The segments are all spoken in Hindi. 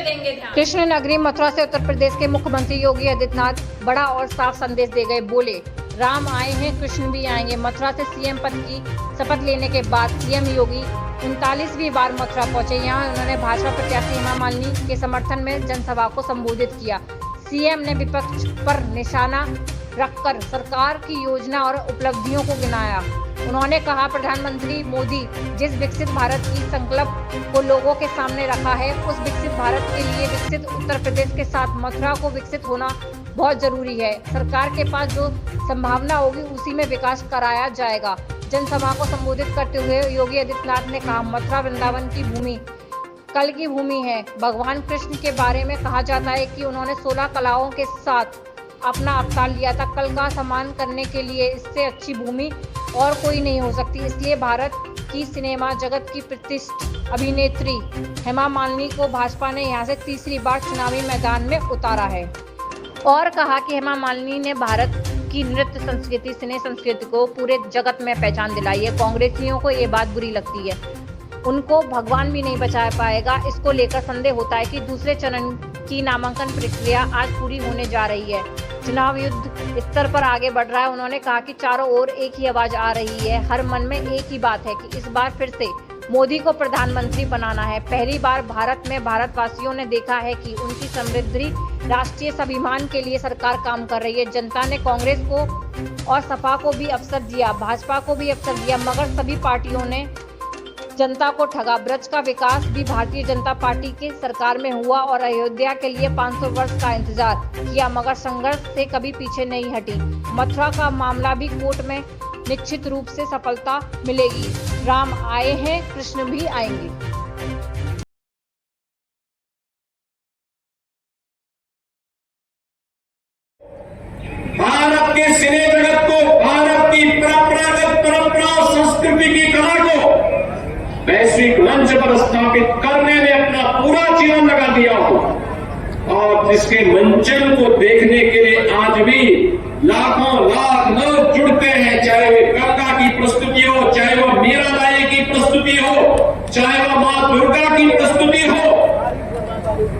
पे देंगे ध्यान। कृष्ण नगरी मथुरा से उत्तर प्रदेश के मुख्यमंत्री योगी आदित्यनाथ बड़ा और साफ संदेश दे गए। बोले, राम आए हैं, कृष्ण भी आएंगे। मथुरा से सीएम पद की शपथ लेने के बाद सीएम योगी 39वीं बार मथुरा पहुंचे। यहां उन्होंने भाजपा प्रत्याशी हेमा मालिनी के समर्थन में जनसभा को संबोधित किया। सीएम ने विपक्ष पर निशाना रखकर सरकार की योजना और उपलब्धियों को गिनाया। उन्होंने कहा, प्रधानमंत्री मोदी जिस विकसित भारत की संकल्प को लोगों के सामने रखा है, उस विकसित भारत के लिए विकसित उत्तर प्रदेश के साथ मथुरा को विकसित होना बहुत जरूरी है। सरकार के पास जो संभावना होगी उसी में विकास कराया जाएगा। जनसभा को संबोधित करते हुए योगी आदित्यनाथ ने कहा, मथुरा वृंदावन की भूमि कल की भूमि है। भगवान कृष्ण के बारे में कहा जाता है कि उन्होंने 16 कलाओं के साथ अपना अवतार लिया था। कल का सम्मान करने के लिए इससे अच्छी भूमि और कोई नहीं हो सकती। इसलिए भारत की सिनेमा जगत की प्रतिष्ठित अभिनेत्री हेमा मालिनी को भाजपा ने यहां से तीसरी बार चुनावी मैदान में उतारा है। और कहा कि हेमा मालिनी ने भारत की नृत्य संस्कृति, सिने संस्कृति को पूरे जगत में पहचान दिलाई है। कांग्रेसियों को ये बात बुरी लगती है, उनको भगवान भी नहीं बचा पाएगा। इसको लेकर संदेह होता है कि दूसरे चरण की नामांकन प्रक्रिया आज पूरी होने जा रही है। चुनाव युद्ध स्तर पर आगे बढ़ रहा है। उन्होंने कहा कि चारों ओर एक ही आवाज आ रही है, हर मन में एक ही बात है कि इस बार फिर से मोदी को प्रधानमंत्री बनाना है। पहली बार भारत में भारतवासियों ने देखा है कि उनकी समृद्धि राष्ट्रीय स्वाभिमान के लिए सरकार काम कर रही है। जनता ने कांग्रेस को और सपा को भी अवसर दिया, भाजपा को भी अवसर दिया, मगर सभी पार्टियों ने जनता को ठगा। ब्रज का विकास भी भारतीय जनता पार्टी के सरकार में हुआ और अयोध्या के लिए 500 वर्ष का इंतजार किया, मगर संघर्ष से कभी पीछे नहीं हटी। मथुरा का मामला भी कोर्ट में निश्चित रूप से सफलता मिलेगी। राम आए हैं, कृष्ण भी आएंगे। भारत के सिने जगत को, भारत की परंपरा और संस्कृति की कला को वैश्विक मंच पर स्थापित करने में अपना पूरा जीवन लगा दिया हो और जिसके मंचन को देखने के लिए आज भी लाखों लाख लोग जुड़ते हैं, चाहे वो गंगा की प्रस्तुति हो, चाहे वो मीराबाई की प्रस्तुति हो, चाहे वो मां दुर्गा की प्रस्तुति हो।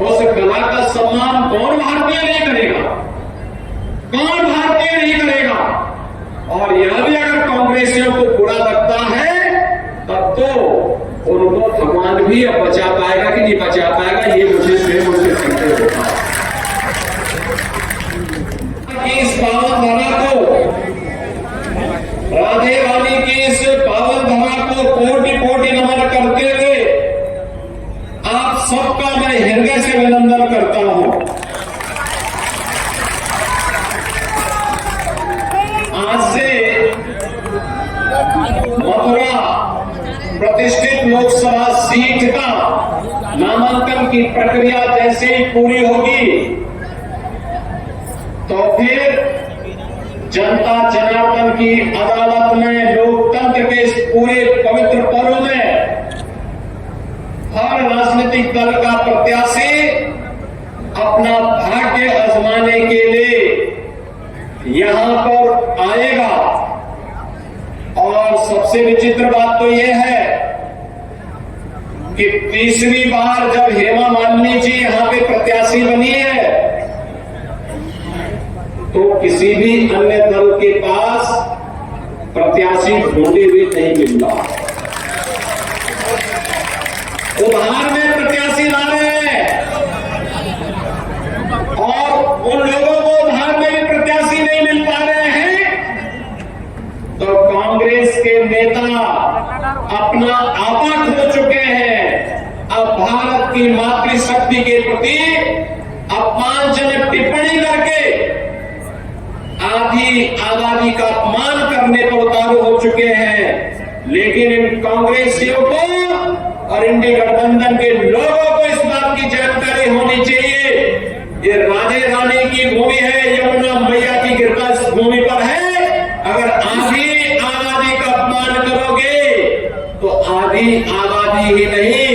उस कला का सम्मान कौन भारतीय नहीं करेगा, कौन भारतीय नहीं करेगा। और यह भी अगर कांग्रेसियों को बुरा लगता है तब तो उनको भगवान भी अब बचा पाएगा कि नहीं बचा पाएगा, ये मुझे स्वयं उनसे संदेह होता है। इस पावन धरा को, राधे रानी की इस पावन धरा को कोटि कोटि नमन करते हुए आप सबका मैं हृदय से अभिनंदन करता हूं। आज से मथुरा प्रतिष्ठित लोकसभा सीट का नामांकन की प्रक्रिया जैसे ही पूरी होगी तो फिर जनता जनार्दन की अदालत में, लोकतंत्र के इस पूरे पवित्र पर्व में हर राजनीतिक दल का प्रत्याशी अपना भाग्य आजमाने के लिए यहां पर आएगा। और सबसे विचित्र बात तो यह है कि तीसरी बार जब हेमा मालिनी जी यहां पे प्रत्याशी बनी है तो किसी भी अन्य दल के पास प्रत्याशी ढूंढे हुए नहीं मिल रहा, उधार में प्रत्याशी ला रहे हैं और उन लोगों को उधार में भी प्रत्याशी नहीं मिल पा रहे हैं। तो कांग्रेस के नेता अपना आपा खो चुके हैं। अब भारत की मातृशक्ति के प्रति अपमानजनक टिप्पणी करके आधी आबादी का अपमान करने पर उतारू हो चुके हैं। लेकिन इन कांग्रेसियों को और इंडी गठबंधन के लोगों को इस बात की जानकारी होनी चाहिए, ये राधे रानी की भूमि है, यमुना मैया की कृपा इस भूमि पर है। अगर आधी आबादी का अपमान करोगे तो आधी आबादी ही नहीं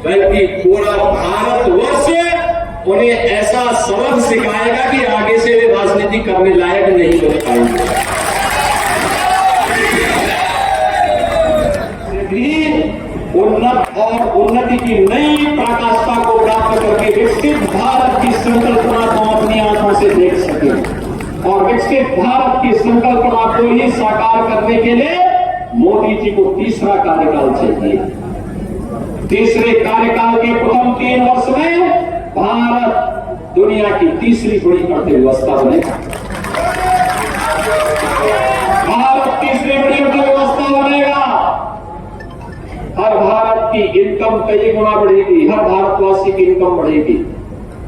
बल्कि पूरा भारतवर्ष उन्हें ऐसा सबक सिखाएगा कि आगे से वे राजनीति करने लायक नहीं बन पाएंगे। भी उन्नत और उन्नति की नई पराकाष्ठा को प्राप्त करके विकसित भारत की संकल्पना को अपनी आंखों से देख सके और विकसित भारत की संकल्पना को ही साकार करने के लिए मोदी जी को तीसरा कार्यकाल चाहिए। तीसरे कार्यकाल के प्रथम 3 वर्ष में भारत दुनिया की तीसरी बड़ी अर्थव्यवस्था बनेगा। भारत तीसरी बड़ी अर्थव्यवस्था बनेगा। हर भारत की इनकम कई गुना बढ़ेगी, हर भारतवासी की इनकम बढ़ेगी,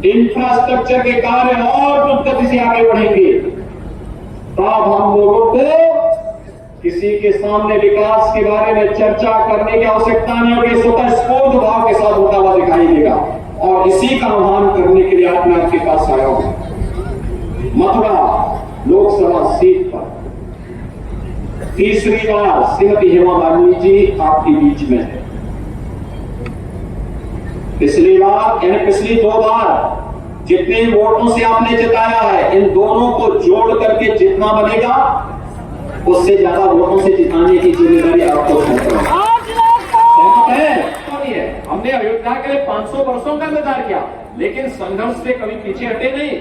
इंफ्रास्ट्रक्चर के कार्य और गति से आगे बढ़ेंगे। तब हम लोगों को किसी के सामने विकास के बारे में चर्चा करने की आवश्यकता नहीं होगी, स्वतः स्फूर्त भाव के साथ होता हुआ दिखाई देगा और इसी का आह्वान करने के लिए आज मैं आपके पास आया हूं। मथुरा लोकसभा सीट पर तीसरी बार श्रीमती हेमा मालिनी जी आपके बीच में है। पिछली बार यानी पिछली 2 बार जितने वोटों से आपने जिताया है, इन दोनों को जोड़ करके जितना बनेगा उससे ज्यादा वोटों से जिताने की जिम्मेदारी आपको है। हमने अयोध्या के लिए 500 वर्षों का इंतजार किया, लेकिन संघर्ष से कभी पीछे हटे नहीं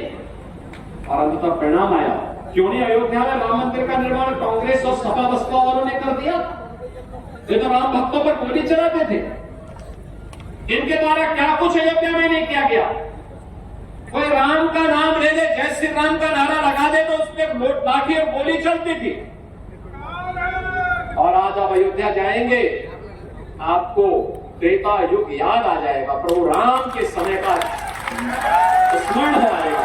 और अंततः परिणाम आया। क्यों नहीं अयोध्या में राम मंदिर का निर्माण कांग्रेस और सपा बसपा वालों ने कर दिया? ये तो राम भक्तों पर गोली चलाते थे। इनके द्वारा क्या कुछ अयोध्या में नहीं किया गया। कोई राम का नाम ले ले, जय श्री राम का नारा लगा दे तो उस पर लाठी और गोली चलती थी। और आज आप अयोध्या जाएंगे, आपको त्रेता युग याद आ जाएगा, प्रभु राम के समय का स्मरण हो आएगा।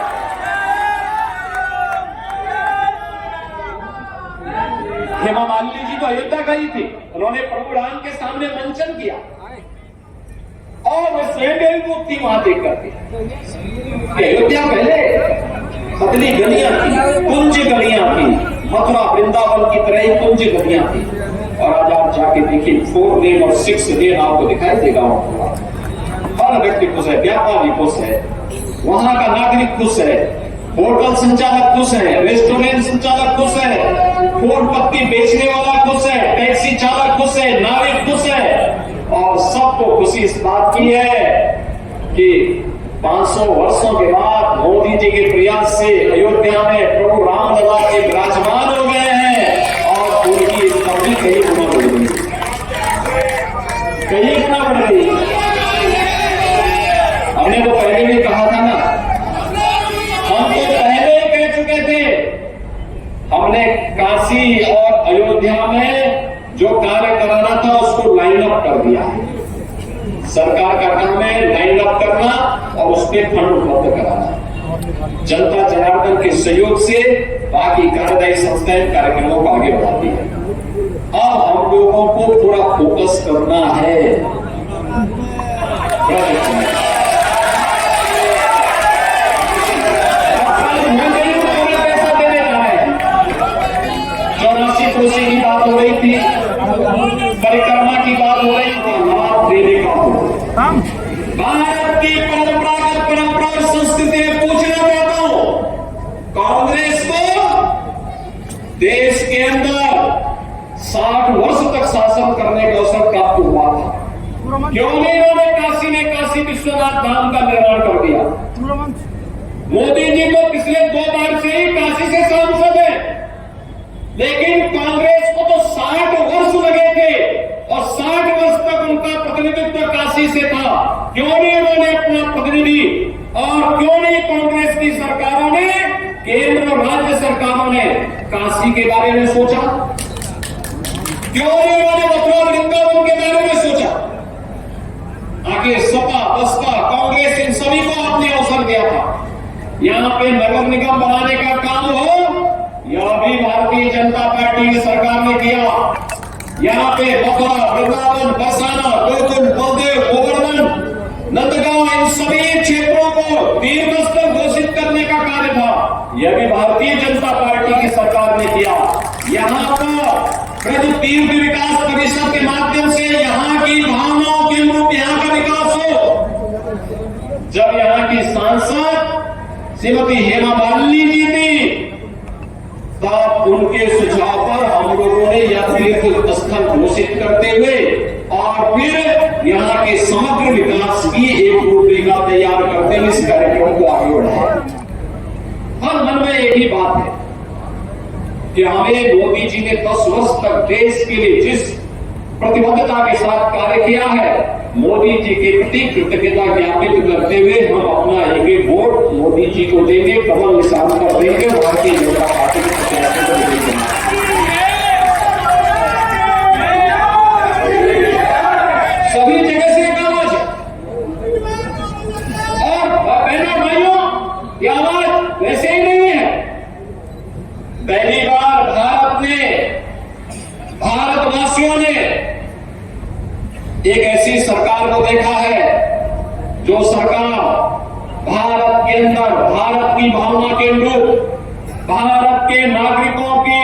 हेमा मालिनी जी तो अयोध्या गई थी, उन्होंने प्रभु राम के सामने मंचन किया और वे स्वयं मूर्ति वहां देख करके। अयोध्या पहले पतली गलियां थी, कुंज गलियां थी, मथुरा वृंदावन की तरह ही कुंज गलियां थी। और आज आप जाके देखिए 4 लेन और 6 लेन आपको दिखाई देगा। हर व्यक्ति खुश है, व्यापारी खुश है, वहां का नागरिक खुश है, होटल संचालक खुश है, रेस्टोरेंट संचालक खुश है, फूल पत्ती बेचने वाला खुश है, टैक्सी चालक खुश है, नागरिक खुश है। और सबको खुशी इस बात की है कि 500 वर्षों के बाद मोदी जी के प्रयास से अयोध्या में प्रभु राम लला के विराजमान हो गए हैं और उनकी कमी कई गुना बढ़ गई, कई गुना बढ़ गई। हमने तो पहले भी कहा था ना, हम तो पहले ही कह चुके थे। हमने काशी और अयोध्या में जो कार्य कराना था उसको लाइन अप कर दिया है। सरकार का काम है लाइन अप करना और उसके फंड उपलब्ध कराना। जनता जनार्दन के सहयोग से बाकी कार्यदायी संस्थाएं कार्यक्रमों को आगे बढ़ाती है। अब हम लोगों को पूरा फोकस करना है। पैसा देने जा रहे हैं। 84 कोसी की बात हो रही थी, परिक्रमा की बात हो रही थी, लाभ देने का भारत की परंपरा और संस्कृति में पूछना चाहता हूं, कांग्रेस को देश के अंदर 60 वर्ष तक शासन करने का अवसर प्राप्त हुआ था। क्यों नहीं इन्होंने काशी में काशी विश्वनाथ धाम का निर्माण कर दिया? मोदी जी तो पिछले 2 बार से ही काशी से सांसद है, लेकिन कांग्रेस को तो 60 वर्ष लगे थे और 60 वर्ष तक उनका प्रतिनिधित्व काशी से था। क्यों नहीं उन्होंने अपना प्रतिनिधि और क्यों नहीं कांग्रेस की सरकारों ने, केंद्र और राज्य सरकारों ने काशी के बारे में सोचा? क्यों नहीं उन्होंने मथुरा वृंदावन के बारे में सोचा? आगे सपा बसपा कांग्रेस इन सभी को आपने अवसर दिया था। यहां पे नगर निगम बनाने का काम हो, यह भी भारतीय जनता पार्टी की सरकार ने किया। यहाँ पे मथुरा वृंदावन बरसाना गोकुल बलदेव गोवर्धन नंदगांव इन सभी क्षेत्रों को तीर्थस्थल घोषित करने का कार्य था, यह भी भारतीय जनता पार्टी की सरकार ने किया। यहाँ पर ब्रज तीर्थ विकास परिषद के माध्यम से यहाँ की भावनाओं के अनुरूप यहाँ का विकास हो। जब यहाँ की सांसद श्रीमती हेमा मालिनी जी थी, तब उनके सुझाव पर हम लोगों ने यह तीर्थ स्थल घोषित करते हुए और फिर यहाँ के समग्र विकास की एक रूपरेखा तैयार करते इन इस कार्यक्रम को आगे बढ़ाया। हर मन में एक ही बात है कि हमें मोदी जी ने 10 वर्ष तक देश के लिए जिस प्रतिबद्धता के साथ कार्य किया है, मोदी जी के प्रति कृतज्ञता ज्ञापित करते हुए हम अपना एक वोट मोदी जी को देंगे, कमल निशान कर देंगे, भारतीय जनता पार्टी के प्रत्याशी को देंगे। सभी जगह से एक आवाज है और बहनों भाइयों, ये आवाज वैसे ही नहीं है। पहली बार भारतवासियों ने एक ऐसी सरकार को देखा है जो सरकार भारत के अंदर भारत की भावना के अनुरूप भारत के नागरिकों की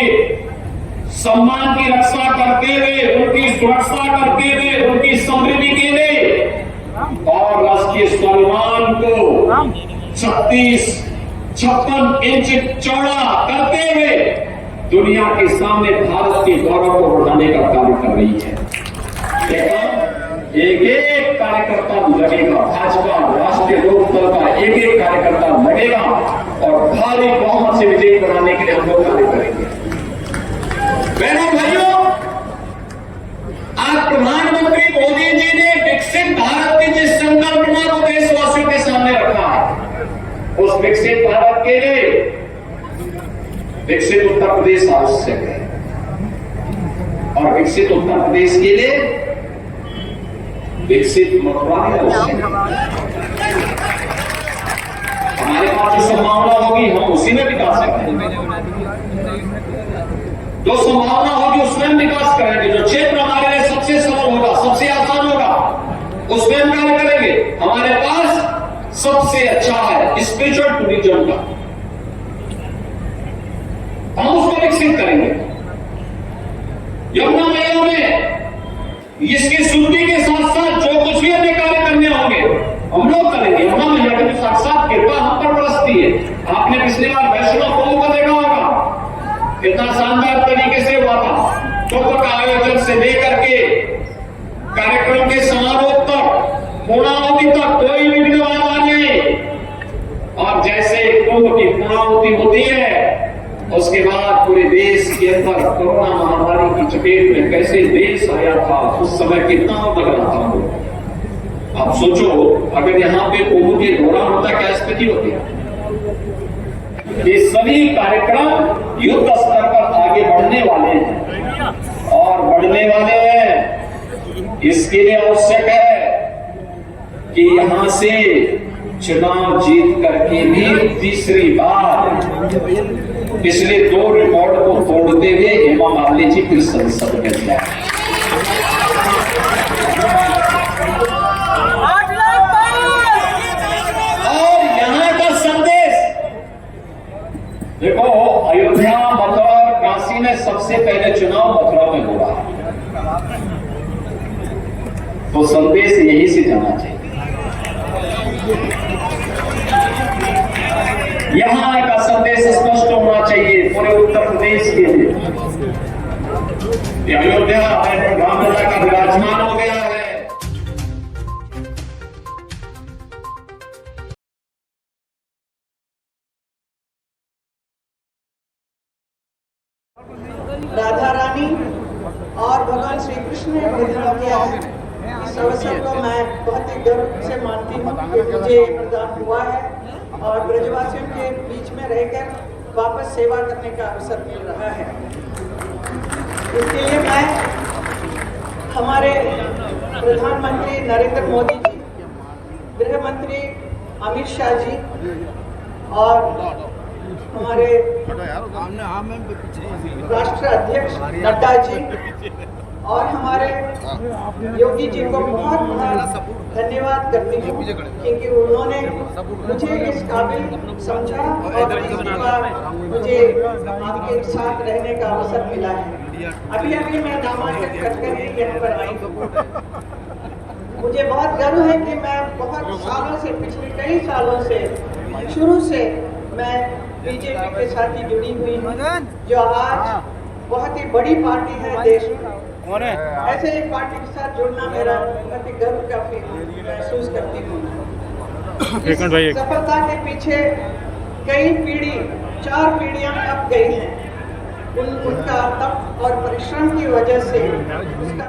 सम्मान की रक्षा करते हुए, उनकी सुरक्षा करते हुए, उनकी समृद्धि के लिए और राष्ट्रीय स्वाभिमान को 56 इंच चौड़ा करते हुए दुनिया के सामने भारत के गौरव को बढ़ाने का कार्य कर रही है। एक एक कार्यकर्ता लगेगा, भाजपा राष्ट्रीय लोकदल का एक एक कार्यकर्ता लगेगा और भारी बहुमत से विजयी बनाने के लिए हम लोग कार्य करेंगे। बहनों भाइयों, आज प्रधानमंत्री मोदी जी ने विकसित भारत की जिस संकल्पना को देशवासियों के सामने रखा है, उस विकसित भारत के लिए विकसित उत्तर प्रदेश आवश्यक है और विकसित उत्तर प्रदेश के लिए विकसित मथुरा भी आवश्यक है। हमारे पास जो संभावना होगी हम उसी में विकास करेंगे, जो संभावना होगी उसमें हम विकास करेंगे। जो क्षेत्र हमारे लिए सबसे सरल होगा, सबसे आसान होगा, उसमें हम कार्य करेंगे। हमारे पास सबसे अच्छा है स्पिरिचुअल टूरिज्म का, हम उसको विकसित करेंगे। यमुना मैया में इसकी शुद्धि के साथ साथ जो कुछ भी हमें कार्य करने होंगे हम लोग करेंगे। यमुना मैया की साक्षात कृपा हम पर बरसती है। आपने पिछली बार वैष्णो कुंभ को देखा होगा, कितना शानदार तरीके से हुआ था। कुंभ का आयोजन से लेकर के कार्यक्रम के समारोह तक, पूर्णाहुति तक कोई भी विघ्न नहीं। और जैसे कुंभ की पूर्णाहुति होती है उसके बाद पूरे देश के अंदर कोरोना महामारी की चपेट में कैसे देश आया था, उस समय कितना लग रहा था। आप सोचो अगर यहाँ पे कुंभ के दौरान होता क्या स्थिति होती है। ये सभी कार्यक्रम युद्ध स्तर पर आगे बढ़ने वाले हैं और बढ़ने वाले हैं। इसके लिए आवश्यक है कि यहाँ से चुनाव जीत करके भी तीसरी बार पिछले 2 रिकॉर्ड को तोड़ते हुए हेमा मालिनी जी फिर संसद में जाए। और यहाँ का संदेश देखो, अयोध्या, मथुरा और काशी में सबसे पहले चुनाव मथुरा में हुआ है, तो संदेश यही से जाना चाहिए। यहां का संदेश स्पष्ट होना चाहिए पूरे उत्तर प्रदेश के लिए। अयोध्या रामलला का विराजमान हो गया है। राधा रानी और भगवान श्री कृष्ण ने प्रदान किया है। इस अवसर को मैं बहुत ही गर्व से मानती हूँ कि मुझे प्रदान हुआ है और ब्रजवासियों के बीच में रहकर वापस सेवा करने का अवसर मिल रहा है। इसके लिए मैं हमारे प्रधानमंत्री नरेंद्र मोदी जी, गृह मंत्री अमित शाह जी और हमारे राष्ट्र अध्यक्ष नड्डा जी और हमारे योगी जी को बहुत बहुत धन्यवाद करती हूँ, क्योंकि उन्होंने मुझे इस काबिल समझा और तीसरी बार मुझे आपके साथ रहने का अवसर मिला है। अभी अभी मैं नामांकन करके यहाँ पर आई हूँ। मुझे बहुत गर्व है कि मैं बहुत सालों से, पिछले कई सालों से, शुरू से मैं बीजेपी के साथ ही जुड़ी हुई हूँ, जो आज बहुत ही बड़ी पार्टी है देश में। ऐसे एक पार्टी के साथ जुड़ना मेरा बहुत ही गर्व का महसूस करती हूँ। इस सफलता के पीछे कई पीढ़ी 4 पीढ़ियां अब गई हैं। उनका तप और परिश्रम की वजह से उसका